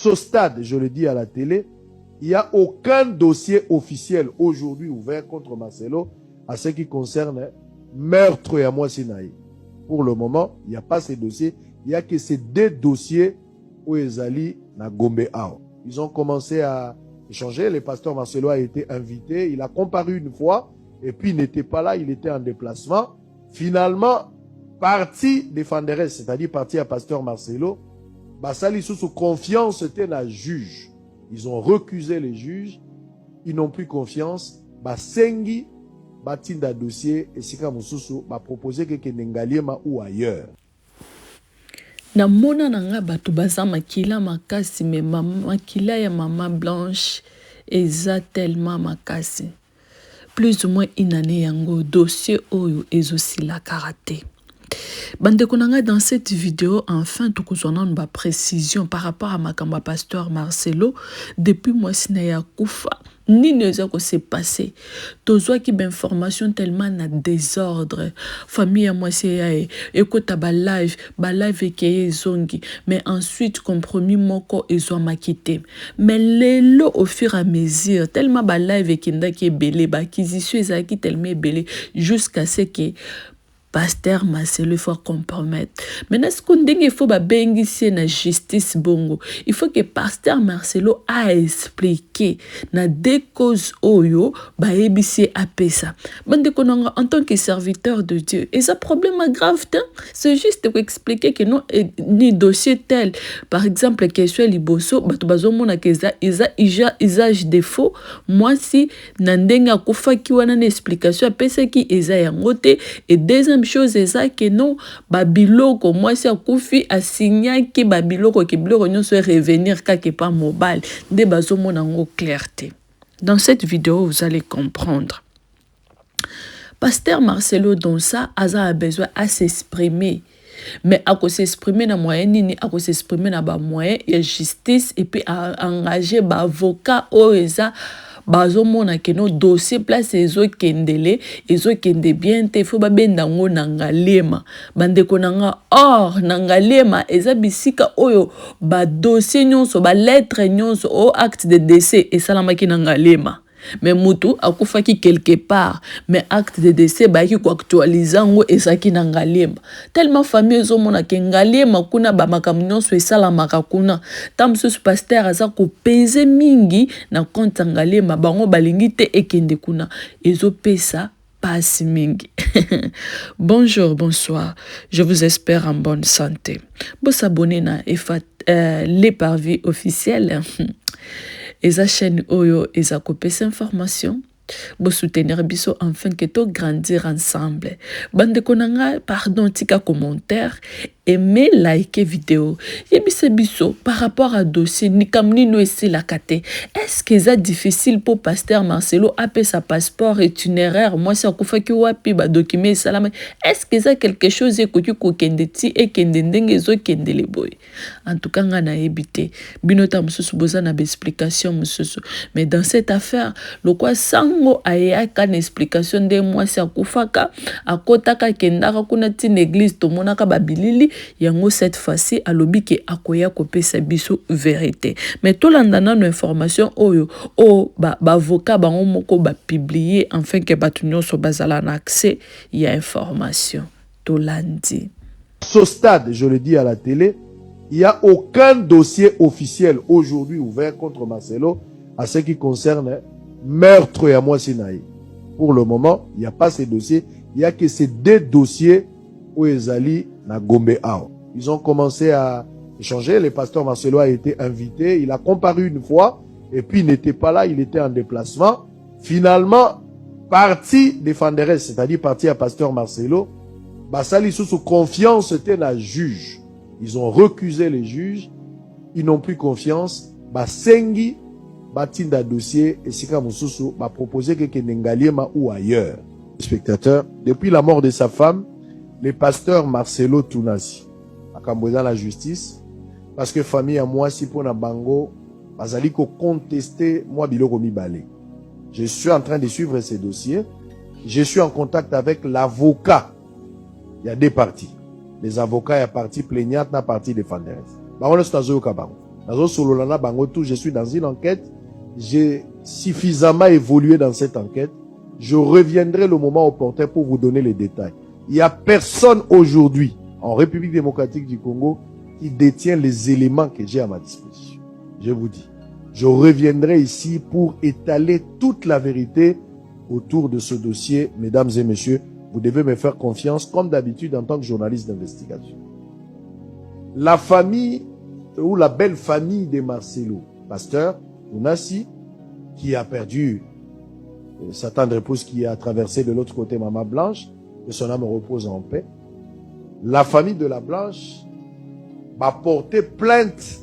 ce stade, je le dis à la télé, il n'y a aucun dossier officiel aujourd'hui ouvert contre Marcelo à ce qui concerne meurtre et Mwasi Naye. Pour le moment, il n'y a pas ces dossiers. Il n'y a que ces deux dossiers où Ezali na Gombe Ao. Ils ont commencé à échanger. Le pasteur Marcelo a été invité. Il a comparu une fois et puis il n'était pas là. Il était en déplacement. Finalement, parti défenderesse, c'est-à-dire parti à pasteur Marcelo, Basali sous confiance était la juge. Ils ont recusé les juges. Ils n'ont plus confiance. Basengi, batinda dossier, et Sika Moussousou, proposé que Nengaliema ou ailleurs. Na mona nanga batu baza makila makasi me makila ya mama Blanche eza tellement makasi. Plus ou moins une année yango dossier oyo ezosila karaté. Bande konanga dans cette vidéo enfin tout kozona ba précision par rapport à makamba pasteur Marcelo depuis moi sinaya kufa ni ne ko s'est passé tozwa ki ben information tellement na désordre famille moi c'est écoute ba live ke zongi mais ensuite compromis moko ezwa makité mais lelo au fur et à mesure tellement ba live kinda ki belé ba acquisition ezaki tellement belé jusqu'à ce que pasteur Marcelo, il faut compromettre. Maintenant, ce qu'on dit, il faut que la justice bongo. Il faut que pasteur Marcelo a expliqué na des causes oyo ba ebisi apesa. Bande konanga en tant que serviteur de Dieu, et ça problème grave, c'est juste pour expliquer que non ni dossier tel. Par exemple, question liboso, bato bazomona que usage défaut. Moi si nandenga kufa ki wana na explication apesa ki eza yangote et deuxième chose est ça que non babiloko moi si akufi asigna ki babiloko ki biloko nyonso revenir quelque part mobile de bazomona ngo clarté. Dans cette vidéo vous allez comprendre. Pasteur Marcelo dans ça a besoin à s'exprimer. Mais à s'exprimer na moyen nini à s'exprimer na ba moyen et justice et puis à engager ba avocat oeza bazomona ke no dossier place ezo kendele bien te fo ba benda ngo nangalema bande konanga or nangalema eza bisika oyo ba dossier nyonso ba lettre nyonso o acte de décès et salamaki nangalema. Mais mutu akufaki quelque part mais acte de décès ba ki ko actualiser ngo esaki na ngalema tellement famille zo mona ke ngalema kuna ba makamnyo so esalamaka kuna tamsusu pasteur aza ko peser mingi na compte ngalema bango balingi te ekende kuna ezo pesa passe mingi. Bonjour, bonsoir. Je vous espère en bonne santé. Vous s'abonnez na l'éparvis officiel. Eza chaîne oyo eza kopé cette information. Bo soutenir biso afin que to grandir ensemble. Bande konanga pardon tika commentaire aimer liker vidéo. Yebise biso par rapport à dossier ni kamni no esi la kate. Est-ce que c'est difficile pour pasteur Marcelo appeler sa passeport itinéraire moi si akufa ki wapi ba document salama. Est-ce que c'est quelque chose ekoki ko kendeti et kendendenge zo kendele boy. En tout cas ngana ebité binota mususu boza na explication mususu mais dans cette affaire le quoi sango aya kan explication de moi si akufaka akotaka kendaka kuna tin église to monaka babilili yango cette fois-ci alobi ke akoya kopesa biso vérité mais to landana no information oyo ba avocat bango moko ba publier afin que batu nyonso bazala na accès ya information to landi. Ce stade, je le dis à la télé, il n'y a aucun dossier officiel aujourd'hui ouvert contre Marcelo à ce qui concerne meurtre et Mwasi Naye. Pour le moment, il n'y a pas ces dossiers. Il n'y a que ces deux dossiers où Ezali na Gombe Ao. Ils ont commencé à échanger. Le pasteur Marcelo a été invité. Il a comparu une fois et puis il n'était pas là. Il était en déplacement. Finalement, parti défenderesse, c'est-à-dire parti à pasteur Marcelo, Basali sous confiance était la juge. Ils ont recusé les juges. Ils n'ont plus confiance. Basengi, batinda dossier et Sika Moussousou m'a proposé que Nengaliema ou ailleurs. Spectateurs, depuis la mort de sa femme, le pasteur Marcelo Tunasi a camboisé la justice parce que famille à moi si pour na bango bazali ko contester moi biloko mibale. Je suis en train de suivre ces dossiers. Je suis en contact avec l'avocat. Il y a deux parties. Les avocats, il y a partie plaignante, il y a partie défenderesse. Bango le stazo kabango. Je suis dans une enquête. J'ai suffisamment évolué dans cette enquête. Je reviendrai le moment opportun pour vous donner les détails. Il n'y a personne aujourd'hui en République démocratique du Congo qui détient les éléments que j'ai à ma disposition. Je vous dis, je reviendrai ici pour étaler toute la vérité autour de ce dossier. Mesdames et messieurs, vous devez me faire confiance comme d'habitude en tant que journaliste d'investigation. La famille ou la belle famille de Marcelo, pasteur Ounassi, qui a perdu sa tendre épouse, qui a traversé de l'autre côté Maman Blanche, que son âme repose en paix. La famille de la Blanche va porter plainte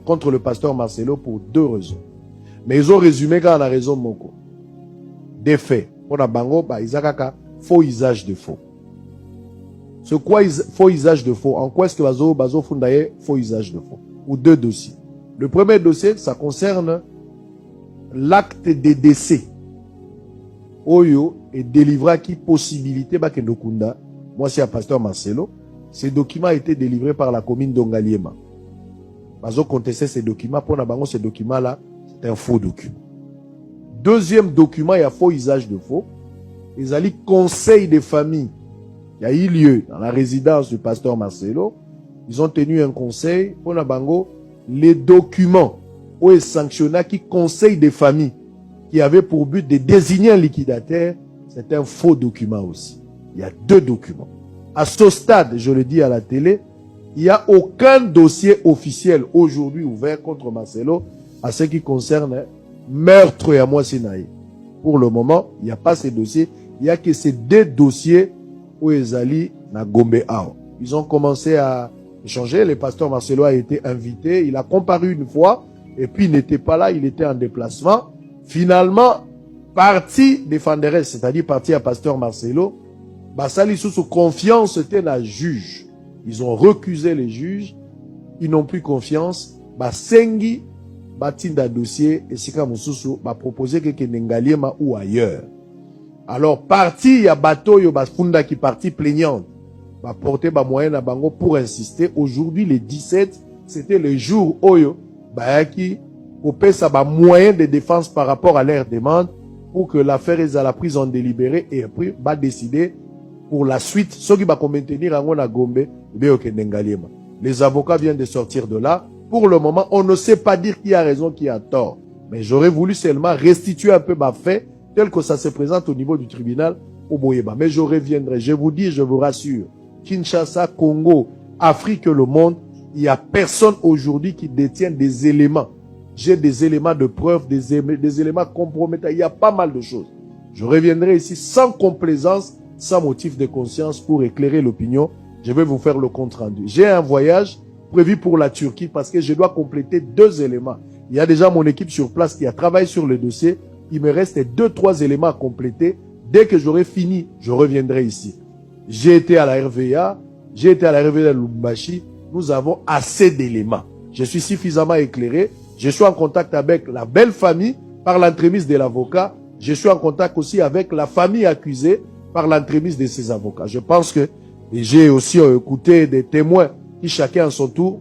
contre le pasteur Marcelo pour 2 raisons. Mais ils ont résumé quand on a raison moko. Des faits. Pour la bango, ils ont faux usage de faux. C'est quoi faux usage de faux? En quoi est-ce que bazo fundaye faux usage de faux? Ou 2 dossiers. Le premier dossier, ça concerne l'acte de décès. Oyo est délivré qui possibilité bakendokunda. Moi, c'est un pasteur Marcelo. Ces documents ont été délivrés par la commune d'Ongaliema. Bazo contesté ces documents. Pour la bango, ces documents-là, c'est un faux document. Deuxième document, il y a faux usage de faux. Ils ont dit conseil des familles. Il y a eu lieu dans la résidence du pasteur Marcelo. Ils ont tenu un conseil. Pour la bango, les documents où est sanctionné qui conseil des familles qui avait pour but de désigner un liquidateur, c'est un faux document aussi. Il y a 2 documents. À ce stade, je le dis à la télé, il n'y a aucun dossier officiel aujourd'hui ouvert contre Marcelo à ce qui concerne meurtre à Mwasinaye. Pour le moment, il n'y a pas ces dossiers. Il n'y a que ces 2 dossiers où Ezali na Gombe Ao. Ils ont commencé à échanger. Le pasteur Marcelo a été invité. Il a comparu une fois et puis il n'était pas là. Il était en déplacement. Finalement, parti défenderesse, c'est-à-dire parti à pasteur Marcelo, basali sous confiance était la juge. Ils ont recusé les juges. Ils n'ont plus confiance. Basengi batinda dossier et sika mususu ba proposer que Nengaliema ou ailleurs. Alors parti ya bateau yo bafunda qui parti plaignante. Ba porter ba moyen na bango pour insister. Aujourd'hui le 17, c'était le jour oyo bayaki opesa ba moyen de défense par rapport à leur demande pour que l'affaire est à la prise en délibéré et après va décider pour la suite ceux qui va maintenir en na Gombe beoke Nengaliema. Les avocats viennent de sortir de là. Pour le moment, on ne sait pas dire qui a raison, qui a tort. Mais j'aurais voulu seulement restituer un peu ma fait tel que ça se présente au niveau du tribunal au Boyeba. Mais je reviendrai. Je vous dis, je vous rassure. Kinshasa, Congo, Afrique, le monde, il n'y a personne aujourd'hui qui détient des éléments. J'ai des éléments de preuve, des éléments compromettants. Il y a pas mal de choses. Je reviendrai ici sans complaisance, sans motif de conscience pour éclairer l'opinion. Je vais vous faire le compte rendu. J'ai un voyage prévu pour la Turquie parce que je dois compléter 2 éléments. Il y a déjà mon équipe sur place qui a travaillé sur le dossier. Il me reste 2-3 éléments à compléter. Dès que j'aurai fini, je reviendrai ici. J'ai été à la RVA, j'ai été à la RVA de Lubumbashi. Nous avons assez d'éléments. Je suis suffisamment éclairé. Je suis en contact avec la belle famille par l'entremise de l'avocat. Je suis en contact aussi avec la famille accusée par l'entremise de ses avocats. Je pense que j'ai aussi écouté des témoins qui chacun à son tour,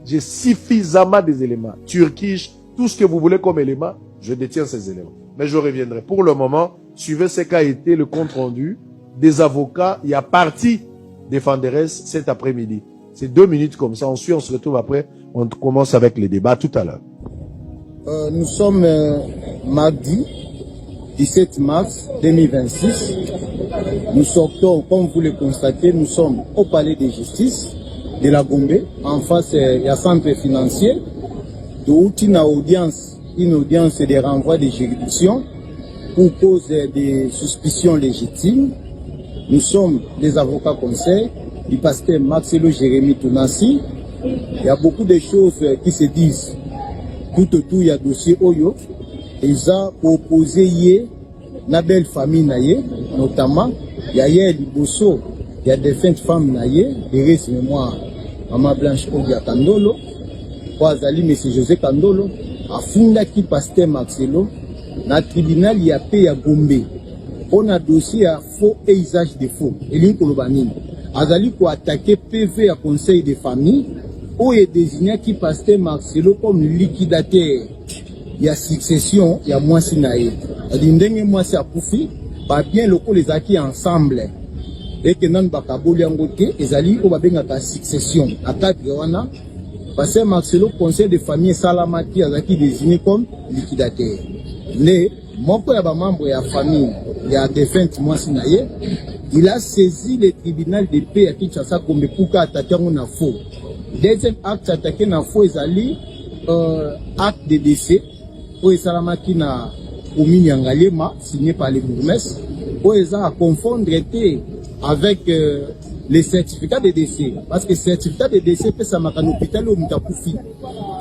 j'ai suffisamment des éléments. Turkish, tout ce que vous voulez comme élément, je détiens ces éléments. Mais je reviendrai. Pour le moment, suivez ce qu'a été le compte rendu des avocats. Il y a partie défenderesse cet après-midi. C'est 2 minutes comme ça. Ensuite, on se retrouve après. On commence avec les débats tout à l'heure. Nous sommes mardi 17 mars 2026. Nous sortons, comme vous le constatez, nous sommes au palais de justice de la Gombe. En face, il y a centre financier. De une audience de renvoi de juridiction pour cause de suspicions légitimes. Nous sommes les avocats conseils du pasteur Marcelo Jérémy Tounassi. Il y a beaucoup de choses qui se disent. Tout autour, il y a dossier Oyo. Ils ont proposé hier la belle famille naïe, notamment il y a hier Liboso, il y a des femmes naïe, il reste mémoire Maman Blanche Odia Kandolo, Kwazali M. José Kandolo, a funda qui pasteur Marcelo, na tribunal il y a paix à Gombe. On a dossier à faux et usage de faux. Et l'une Kolobanine. Azali pour attaquer PV à conseil des familles où est désigné qui pasteur Marcelo comme liquidateur. Il y a succession, il y a moi sinaï. L'indenge moi c'est à Koufi, pas bien locaux les acquis ensemble. Et que non bakaboli angote, ezali au babenga ta succession. À quatre wana, pasteur Marcelo conseil de famille Salamati azaki désigné comme liquidateur. Mais moko ya ba membre ya famille, il y a défunte moi sinaï. Il a saisi le tribunal de paix à Kinshasa comme pour attaquer na faux. Deuxième acte attaqué na faux ezali acte de décès. Où Salamaki na Oumi Yangalema signé par les bourgmestres. Où ils ont à confondre avec les certificats de décès. Parce que certificat de décès peut s'amarrer à l'hôpital ou Mtakoufi.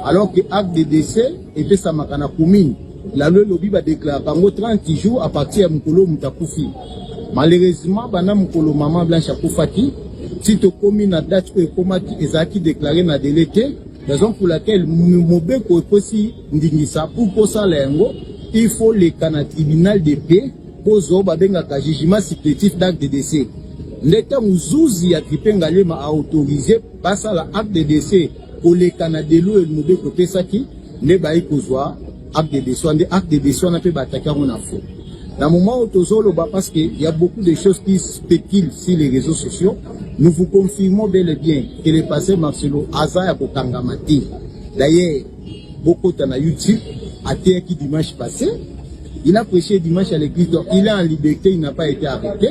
Alors que acte de décès peut s'amarrer à la commune. La loi lobby va déclarer 30 jours à partir de Mkolo Mtakoufi. Malheureusement, bana Mkolo maman Blanche Akoufaki, si tu commune à date où Komaki ezaki déclaré na délété, raison pour laquelle Mobeko est aussi ndingisa pour ça lengo, il faut les canaux tribunal de paix pour zobabenga ka jugement supplétif d'acte de décès. L'état Mouzuzi a tripengalema a autorisé passer l'acte de décès pour les canaux de l'eau et Mobeko Pesaki, ne baï kozwa acte de décès, on a pu bataquer on a faux. Dans le moment où Tozolo, parce qu'il y a beaucoup de choses qui spéculent sur les réseaux sociaux, nous vous confirmons bel et bien que le pasteur Marcelo Azaya Bokangamati. D'ailleurs, beaucoup dans YouTube, à terre qui dimanche passé, il a prêché dimanche à l'église, donc il est en liberté, il n'a pas été arrêté.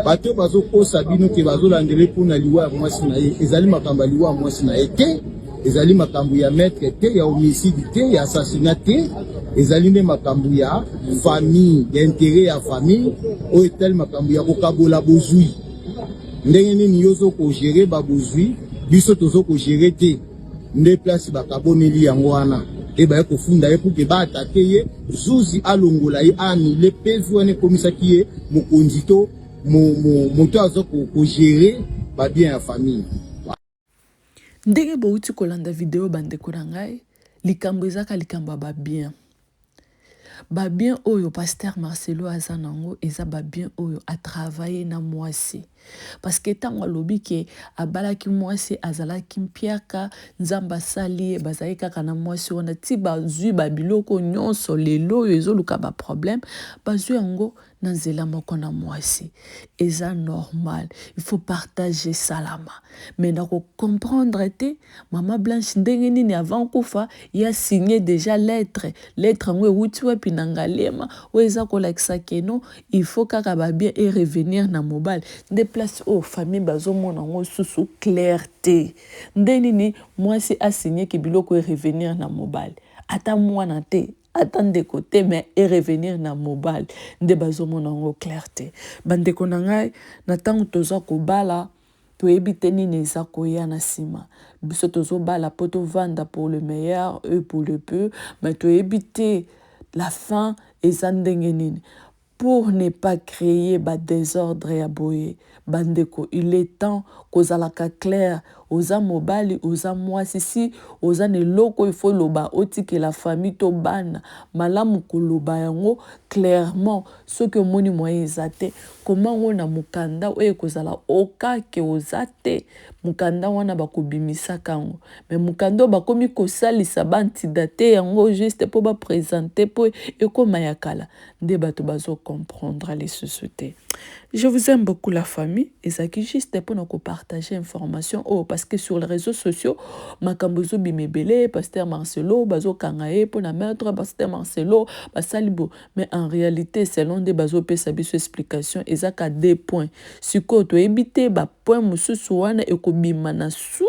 Bateau Bazo Ko Sabino qui Bazo l'angélé pour Naliwa à moi sinaï, Ezali Makambaliwa à moi sinaï, Ezali Makambuya maître, il y a homicide, il y a assassinat, Ezali Makambuya famille, il y a intérêt à famille, ou est-elle Makambuya Okabola Bozui. Ndenge nini yozo ko gérer ba bozui biso tozo ko gérer te nde place ba kaboneli yango wana e ba ko funda ye pour que ba attaquer ye zuzi alongola ye ani le pevu ane komisa ki ye mokonzi to moto azo ko gérer ba bien ya famille. Ndenge bouti kolanda video bandeko na ngai likambo ezaka likambo ba bien. Ba bien oyo pasteur Marcelo Azanango eza ba bien oyo a travaillé na mwasi. Parce que tango lobi ke abalaki mwasi azalaki mpiaka nzamba sali bazali kaka na mwasi wana ti bazui ba biloko nyonso lelo oyo ezoluka ba problème bazui yango na nzela moko na mwasi. Eza normal, il faut partager salama. Mais nako comprendre te Maman Blanche ndenge nini avant kufa il a signé déjà lettre ngwe wuti wapi nangalema o eza kolakisa keno il faut kaka ba bien et revenir na mobile de place au famille bazo mona ngo susu clarté ndenini mwasi a signé ke biloko e revenir na mobile ata mwana te attendre côté mais et revenir na mobile nde bazo mona ngo clarté bandeko na ngai na tango toza ko bala to ebite nini eza koya na sima biso tozo bala poto vanda pour le meilleur et pour le peu mais to ebite la fin eza ndenge nini pour ne pas créer ba désordre ya boye bandeko il est temps kozalaka clair oza mobali oza mwasi si oza ne loko il faut loba otike la famille to bana malamu koloba yango clairement ce que moni moyen ezate comment on a mukanda oye kozala oka ke ozate mukanda wana bakobimisa kango mais mukando bakomi kosalisa bantidate yango juste pour ba présenter pour ekoma yakala nde bato bazo comprendre les sociétés. Je vous aime beaucoup la famille et ça qui juste pour nous partager information parce que sur les réseaux sociaux makambozo bimebele pasteur Marcelo bazo kangae pour na mettre pasteur Marcelo basalibo mais en réalité selon des bazo pesa biso explication ezaka 2 points siko to ebité ba point mususu wana ekobima na su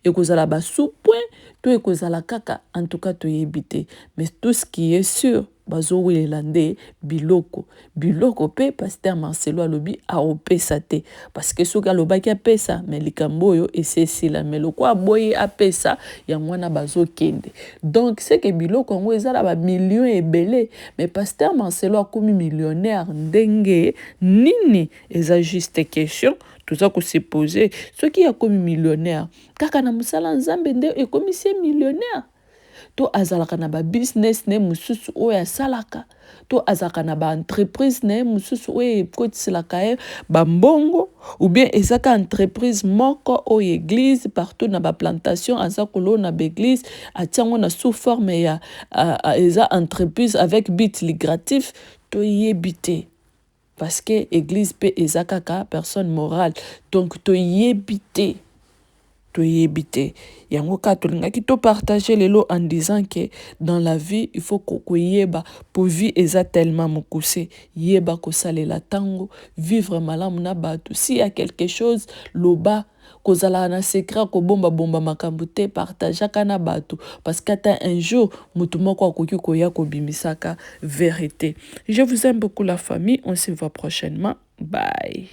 ekozala ba sous point to ekozala kaka en tout cas to ebité mais tout ce qui est sûr bazo wilande biloko pe pasteur Marcelo alobi a opesa te parce que soka lobaki a pesa mais likambo yo esesi la meloko aboye a pesa ya mwana bazo kende donc c'est que biloko ngo ezala ba millions ebele mais pasteur Marcelo a komi millionnaire ndenge nini eza juste question tout ça qu'on s'est posé ce qui a comme millionnaire kaka na musala nzambe nde e commissaire millionnaire to azalaka na ba business ne mususu oyo asalaka, to azalaka na ba entreprise ne mususu oyo ekotiselaka ye bambongo, ou bien ezaka entreprise moko oyo église partout na ba plantation aza kolona ba église atiango na sous forme ya eza entreprise avec but lucratif, to yebite parce que église pe ezaka ka personne morale, donc to yebite. Yango ka tolingaki to partager lelo en disant que dans la vie il faut ko yeba pour vie eza tellement mokuse yeba ko salela tango vivre malamu na batu, si y a quelque chose loba kozala na secret ko bomba makambo te partager kana batu parce qu'ata un jour mutu moko akoki koya ko bimisaka vérité. Je vous aime beaucoup la famille, on se voit prochainement. Bye.